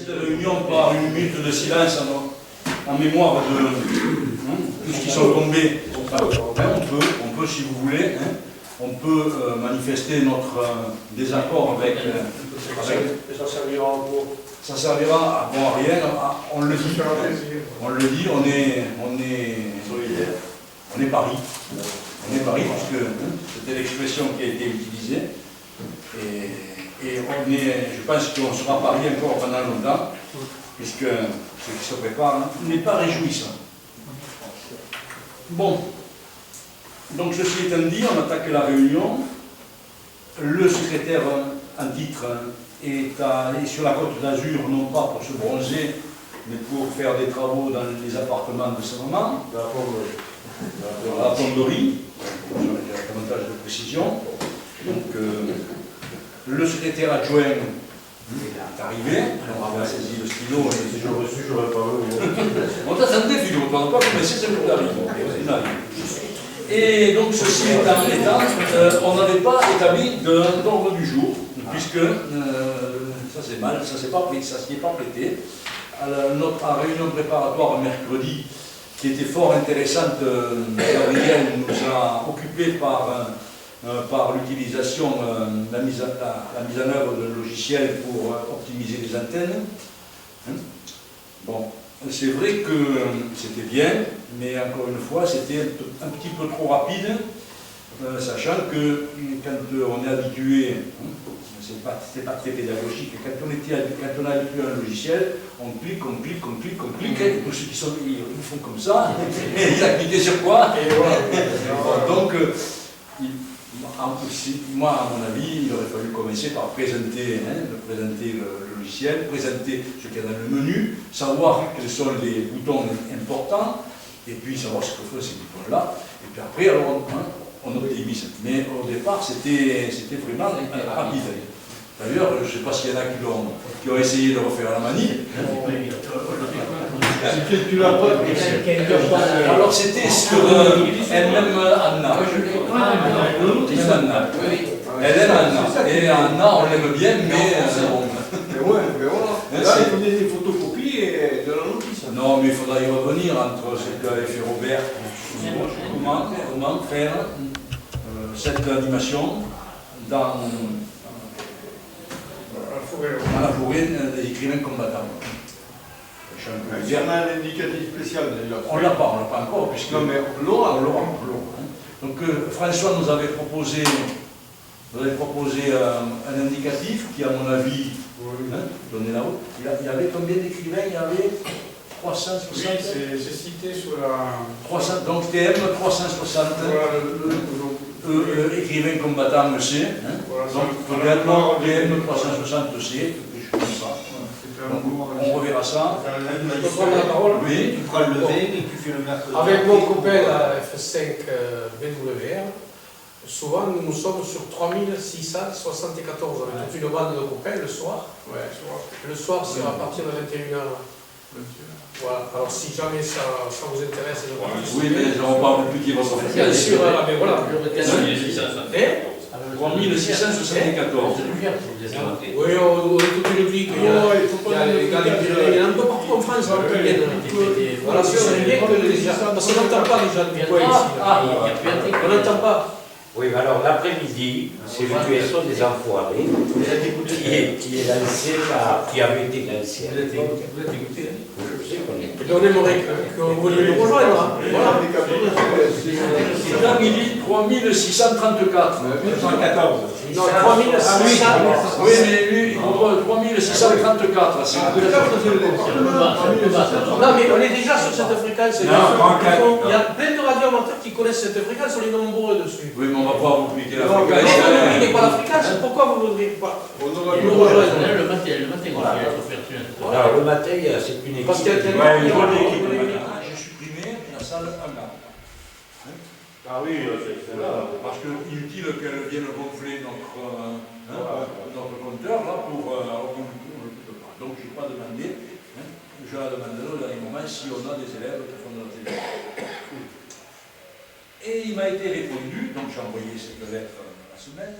cette réunion par une minute de silence en mémoire de tous qui sont tombés. On peut, si vous voulez, on peut manifester notre désaccord avec. Ça servira en quoi? Ça servira à bon à rien. On le dit. On le dit. On est Paris. On est Paris parce que c'était l'expression qui a été utilisée. Et je pense qu'on sera Paris encore pendant longtemps, puisque ce qui se prépare n'est pas réjouissant. Bon, donc ceci étant dit, on attaque la réunion. Le secrétaire en titre est sur la côte d'Azur, non pas pour se bronzer, mais pour faire des travaux dans les appartements de sa maman, la fonderie, davantage de précision. Donc, le secrétaire adjoint est arrivé, on a saisi le stylo et si je reçu, j'aurais pas vu. On t'attendait, Philo, on n'a pas commencé, c'est le dernier. Et donc, ceci étant l'état, on n'avait pas établi d'ordre du jour, puisque ça c'est mal, ça s'y est pas prêté. À notre réunion préparatoire mercredi, qui était fort intéressante, Gabriel nous a occupé par l'utilisation, la mise en œuvre d'un logiciel pour optimiser les antennes. Bon, c'est vrai que c'était bien, mais encore une fois, c'était un petit peu trop rapide, sachant que quand on est habitué, c'est pas très pédagogique, quand on a habitué à un logiciel, on clique, et tous ceux qui sont, ils font comme ça, et ils a cliqué sur quoi? Et voilà. Donc, moi, à mon avis, il aurait fallu commencer par présenter le logiciel, présenter ce qu'il y a dans le menu, savoir quels sont les boutons importants, et puis savoir ce que font ces boutons-là, et puis après, alors, on optimise. Mais au départ, c'était vraiment rapide. D'ailleurs, je ne sais pas s'il y en a qui ont essayé de refaire la manip. Alors c'était sur elle-même Anna. Elle-même Anna. Et Anna, on l'aime bien, mais bon. Mais ouais, mais voilà. Là, il faut des photocopies et de la notice. Non, mais il faudra y revenir entre ce qu'avait fait Robert. Comment faire cette animation dans la forêt des écrivains combattants. Il y en a un indicatif spécial déjà. On ne l'a pas encore, puisque... Non, mais on l'aura. Donc François nous avait proposé un indicatif qui, à mon avis, donné là-haut. Il y avait combien d'écrivains? Il y avait 360. Oui, c'est cité sur la... 300, donc TM 360. Voilà, écrivain combattant C. Donc également TM 360 C, quelque chose comme ça. Donc, on reverra ça. Tu peux prendre la parole? Oui. Tu prends le V et tu fais le mercredi. Avec mon copain la F5 BWR, souvent nous sommes sur 3674 avec toute une bande de copains le soir. Ouais, le soir, c'est à partir de 21h. Voilà, alors si jamais ça vous intéresse, oui, mais on parle plus qui va s'en faire. Bien sûr, mais voilà. 3674. Oui, on est toute une vie. Il y a un peu partout en France qui viennent. Voilà, c'est bien que les gens. Parce qu'on n'entend pas les gens du coin ici. On n'entend pas. Oui, alors l'après-midi, c'est le QSO des enfoirés qui est lancé par. Qui avait été lancé. Vous êtes écouté? Je sais qu'on est. On aimerait qu'on vous le rejoindre. Voilà. C'est là, il dit 3634. 114. Non, 3600. Oui, mais lui, 3634. Non, mais on est déjà sur cette fréquence. Il y a plein de radioamateurs qui connaissent cette fréquence, on est nombreux dessus. Oui, mais on va pas vous piquer la Non, fréquence. mais pas la fréquence, pourquoi vous ne voudriez pas? Le matin, Alors le matin, c'est une équipe. Parce qu'il y a J'ai supprimé la salle 1A. Ah oui, Parce que inutile qu'elle vienne gonfler notre compteur là pour. Donc je n'ai pas demandé. Je la demanderai au dernier moment si on a des élèves qui font de la télé. Et il m'a été répondu, donc j'ai envoyé cette lettre la semaine.